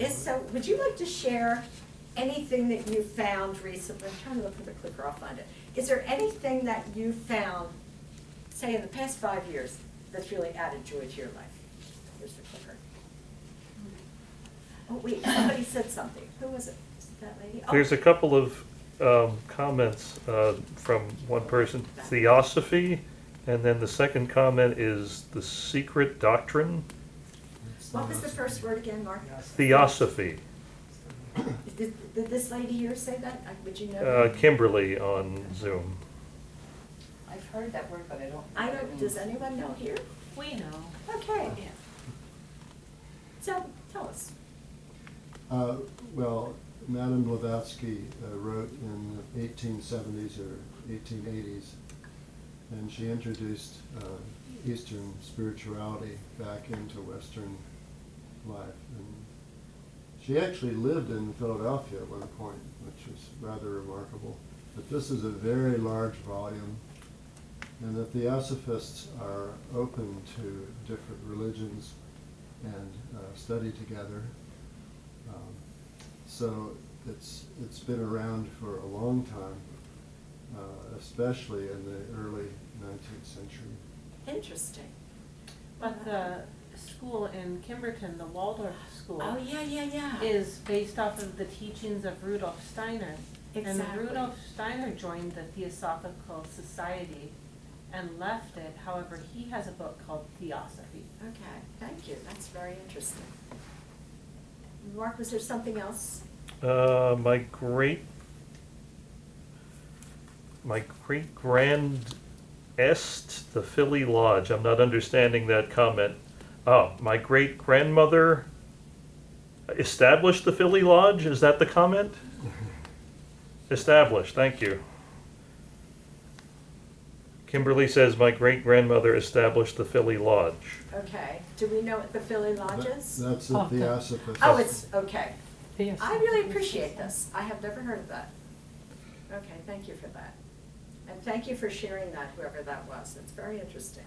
So would you like to share anything that you found recently? I'm trying to look for the clicker, I'll find it. Is there anything that you found, say in the past 5 years, that's really added joy to your life? Here's the clicker. Oh, wait, somebody said something. Who was it? Was it that lady? Oh. There's a couple of comments from one person, Theosophy, and then the second comment is the secret doctrine. What was the first word again, Mark? Theosophy. Did this lady here say that? Would you know? Kimberly on Zoom. I've heard that word, but I don't know I what it don't, means. does anyone know here? We know. Okay. So, tell us. Well, Madame Blavatsky wrote in the 1870s or 1880s, and she introduced Eastern spirituality back into Western life. And she actually lived in Philadelphia at one point, which was rather remarkable. But this is a very large volume, and the Theosophists are open to different religions and study together. So it's been around for a long time, especially in the early 19th century. Interesting. But the school in Kimberton, the Waldorf School. Oh, yeah. Is based off of the teachings of Rudolf Steiner. Exactly. And Rudolf Steiner joined the Theosophical Society and left it. However, he has a book called Theosophy. Okay, thank you. That's very interesting. Mark, was there something else? My great grand est the Philly Lodge. I'm not understanding that comment. Oh, my great grandmother established the Philly Lodge? Is that the comment? Established, thank you. Kimberly says my great grandmother established the Philly Lodge. Okay, do we know what the Philly Lodge is? That's the Okay. Theosophist. Oh, it's, okay. Yes. I really appreciate this. I have never heard of that. Okay, thank you for that. And thank you for sharing that, whoever that was. It's very interesting.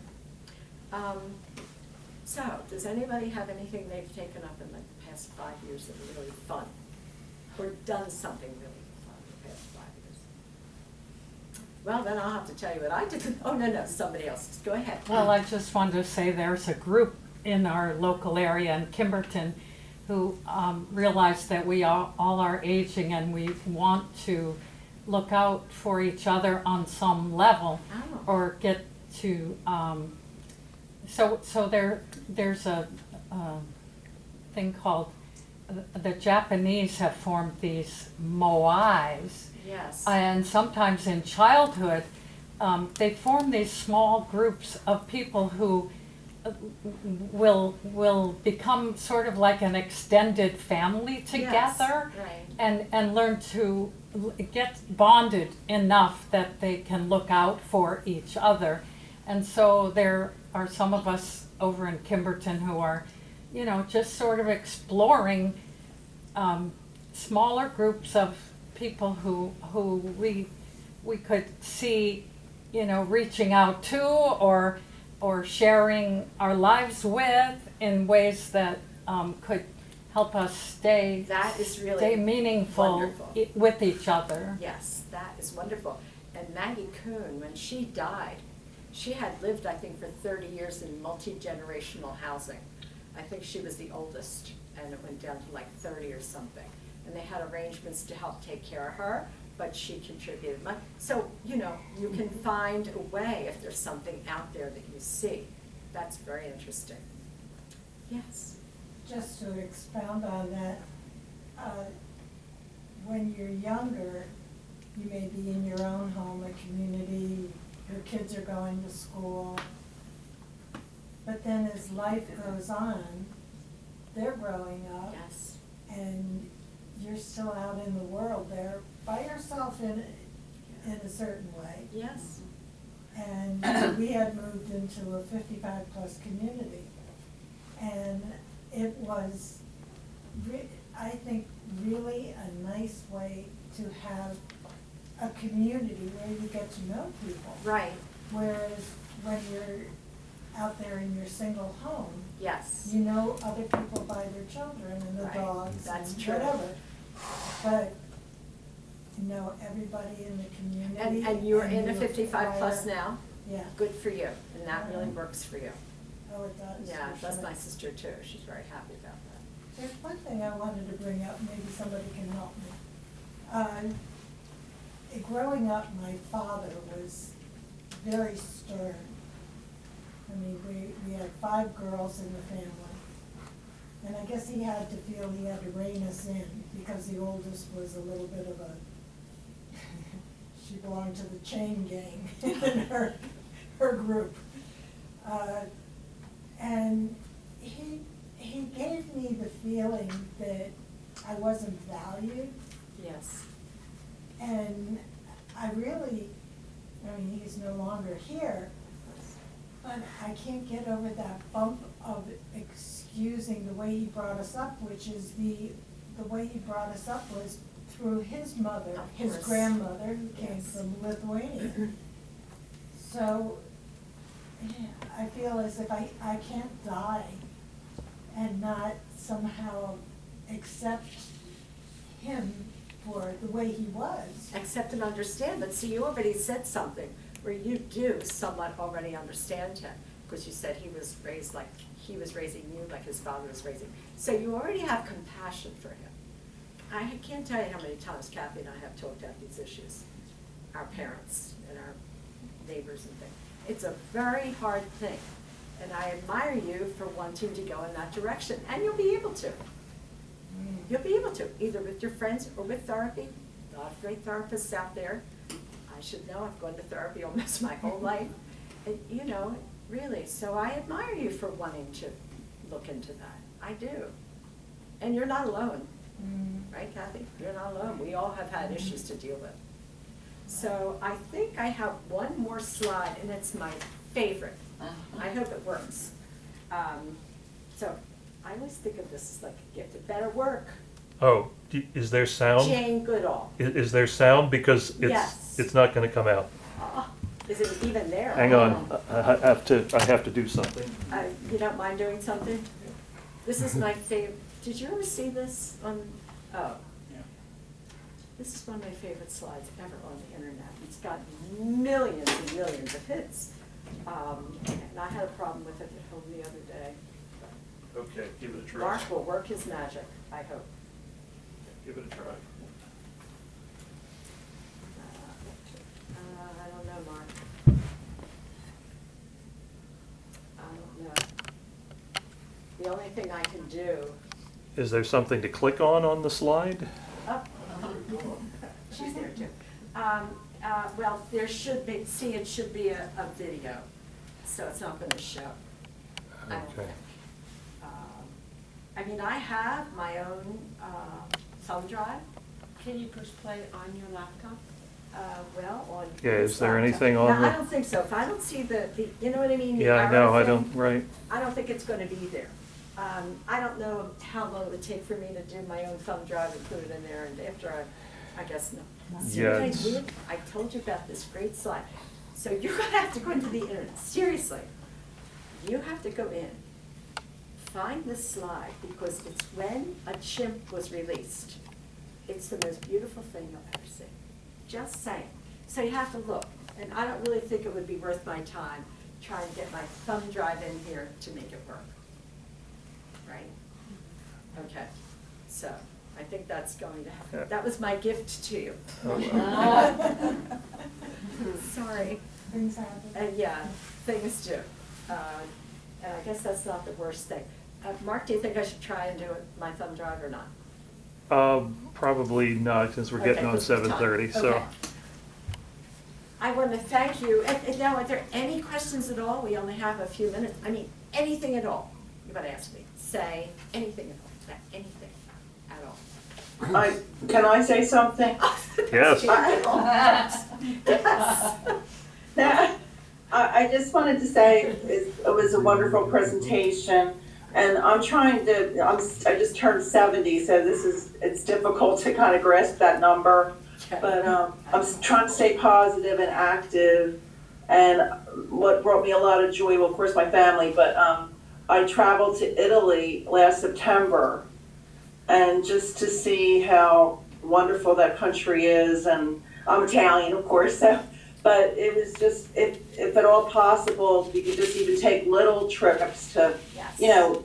So, does anybody have anything they've taken up in the past 5 years that were really fun? Or done something really fun in the past 5 years? Well, then I'll have to tell you what I did. Oh, no, somebody else. Go ahead. Well, I just wanted to say there's a group in our local area in Kimberton who realize that we all are aging and we want to look out for each other on some level Oh. or get to, so there's a thing called, the Japanese have formed these moais. Yes. And sometimes in childhood, they form these small groups of people who will become sort of like an extended family together. Yes, right. And learn to get bonded enough that they can look out for each other. And so there are some of us over in Kimberton who are, just sort of exploring smaller groups of people who we could see, reaching out to or sharing our lives with in ways that could help us stay That is really stay meaningful wonderful. With each other. Yes, that is wonderful. And Maggie Kuhn, when she died, she had lived, I think, for 30 years in multi-generational housing. I think she was the oldest, and it went down to like 30 or something. And they had arrangements to help take care of her, but she contributed money. So, you can find a way if there's something out there that you see. That's very interesting. Yes. Just to expound on that, when you're younger, you may be in your own home or community, your kids are going to school, but then as life goes on, they're growing up. Yes. And you're still out in the world there by yourself in a certain way. Yes. And we had moved into a 55-plus community. And it was, I think, really a nice way to have a community where you get to know people. Right. Whereas when you're out there in your single home, Yes. you know other people by their children and the Right. dogs That's and true. whatever. But you know everybody in the community. And you're in a you 55 plus acquire- now? Yeah. Good for you, and that really works for you. Oh, it does. Yeah, for that's sure. my sister too. She's very happy about that. There's one thing I wanted to bring up, maybe somebody can help me. Growing up, my father was very stern. I mean, we had 5 girls in the family. And I guess he had to feel he had to rein us in because the oldest was a little bit of a, she belonged to the chain gang in her group. And he gave me the feeling that I wasn't valued. Yes. And I really, he's no longer here, but I can't get over that bump of excusing the way he brought us up, which is the way he brought us up was through his mother, Of his course. grandmother, who came Yes. from Lithuania. So, yeah, I feel as if I can't die and not somehow accept him for the way he was. Accept and understand, but see, you already said something where you do somewhat already understand him, because you said he was raised like, he was raising you like his father was raising. So you already have compassion for him. I can't tell you how many times Kathy and I have talked about these issues, our parents and our neighbors and things. It's a very hard thing, and I admire you for wanting to go in that direction, and you'll be able to. You'll be able to, either with your friends or with therapy. A lot of great therapists out there. I should know, I've gone to therapy almost my whole life. And, you know, really, so I admire you for wanting to look into that. I do. And you're not alone, right, Kathy? You're not alone. We all have had issues to deal with. So I think I have one more slide, and it's my favorite. I hope it works. So I always think of this as like a gift. It better work. Oh, is there sound? Jane Goodall. Is there sound? Because Yes. it's not gonna come out. Oh, is it even there? Hang on, I have to do something. You don't mind doing something? This is my favorite. Did you ever see this on, oh. Yeah. This is one of my favorite slides ever on the internet. It's got millions and millions of hits. And I had a problem with it at home the other day. Okay, give it a try. Mark will work his magic, I hope. Give it a try. I don't know, Mark. I don't know. The only thing I can do, Is there something to click on the slide? oh, she's there too. Well, there should be, see, it should be a video, so it's not gonna show. I don't Okay. think. I mean, I have my own thumb drive. Can you push play on your laptop? Well, on. Yeah, is this there laptop. anything on No, I the- don't think so. If I don't see the, you know what I mean? The Yeah, I know, arrow I thing, don't, right. I don't think it's gonna be there. I don't know how long it would take for me to do my own thumb drive and put it in there, and after I guess no. See what I Yeah, it's- did? I told you about this great slide. So you're gonna have to go into the internet, seriously. You have to go in, find this slide, because it's when a chimp was released. It's the most beautiful thing you'll ever see. Just saying. So you have to look, and I don't really think it would be worth my time trying to get my thumb drive in here to make it work. Right? Okay, so I think that's going to happen. Yeah. That was my gift to you. Sorry. Things happen. Yeah, things do. And I guess that's not the worst thing. Mark, do you think I should try and do it, my thumb drive or not? Probably not, since we're getting Okay, on this is time. 7:30, so. Okay. I want to thank you. And now, are there any questions at all? We only have a few minutes. I mean, anything at all. You gotta ask me. Say anything at all. Anything at all. Can I say something? Yes. Yes. Now, I just wanted to say it was a wonderful presentation, and I'm trying to, I just turned 70, so it's difficult to kind of grasp that number. But I'm trying to stay positive and active, and what brought me a lot of joy, well, of course, my family, but I traveled to Italy last September, and just to see how wonderful that country is, and I'm Italian, of course, so, but it was just, if at all possible, you could just even take little trips to, Yes. you know,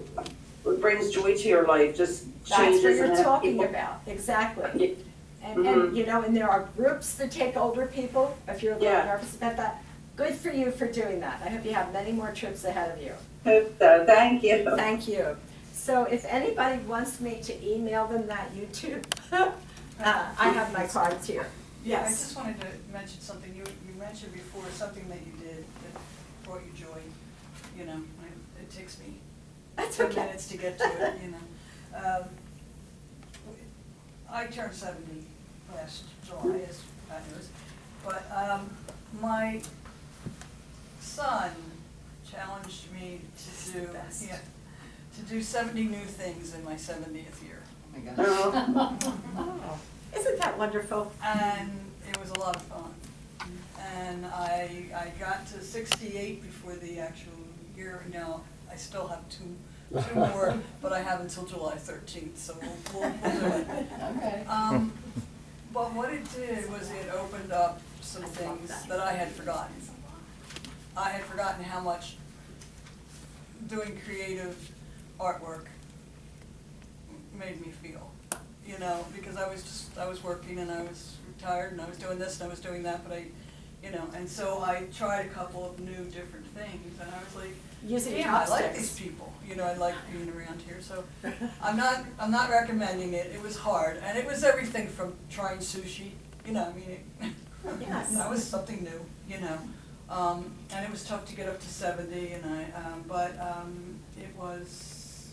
it brings joy to your life, just That's changes. what you're and talking people- about, exactly. And, Mhm. you know, and there are groups that take older people, if you're a little Yeah. nervous about that. Good for you for doing that. I hope you have many more trips ahead of you. Hope so, thank you. Thank you. So if anybody wants me to email them that YouTube, I have my cards here. Yeah, I just wanted to mention something. You mentioned before something that you did that brought you joy. You know, it takes me That's 10 okay. minutes to get to it, you know. I turned 70 last July, as God knows. But my son challenged me to do, Best. yeah, to do 70 new things in my 70th year. my gosh. Oh, isn't that wonderful? And it was a lot of fun. And I got to 68 before the actual year. Now, I still have two more, but I have until July 13th, so we'll do it. Okay. But what it did was it opened up some things that I had forgotten. I had forgotten how much doing creative artwork made me feel, you know, because I was working and I was retired and I was doing this and I was doing that, but and so I tried a couple of new different things and I was like, Using damn, I like chopsticks. these people, I like being around here, so I'm not recommending it. It was hard, and it was everything from trying sushi, Yes. that was something new, and it was tough to get up to 70, and but it was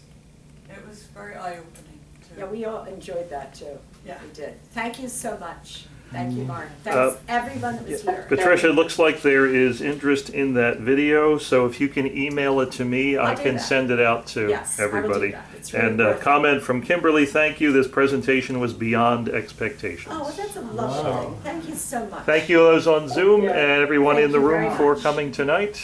very eye-opening too. Yeah, we all enjoyed that too. Yeah. We did. Thank you so much. Thank you, Mark. Thanks everyone that was here. Patricia, it looks like there is interest in that video, so if you can email it to me, I I'll do can that. send it out to Yes, I will do everybody. that. It's really And worth a it. comment from Kimberly, thank you, this presentation was beyond expectations. Oh, well, that's a lovely Wow. thing. Thank you so much. Thank you those on Zoom Yeah. and everyone Thank in the you very room for much. coming tonight.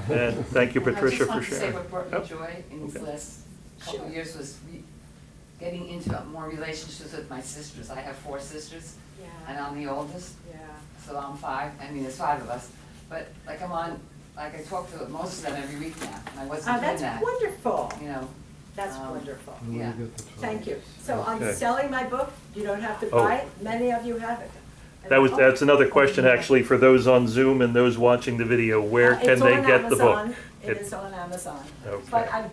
And thank you, Patricia, for I just want to say sharing. what brought me Yep. joy in these Okay. last couple Sure. of years was getting into more relationships with my sisters. I have 4 sisters, and Yeah, I'm the oldest. yeah. So I'm 5, there's 5 of us, but I talk to most of them every week now, and I wasn't Oh, doing that's that, wonderful. That's wonderful. When we Yeah. get the time. Thank you. So I'm Okay. selling my book. You don't have to Oh. buy it. Many of you have it. That's another question actually for those on Zoom and those watching the video. Where can they get the book? It is on Amazon. Okay. But I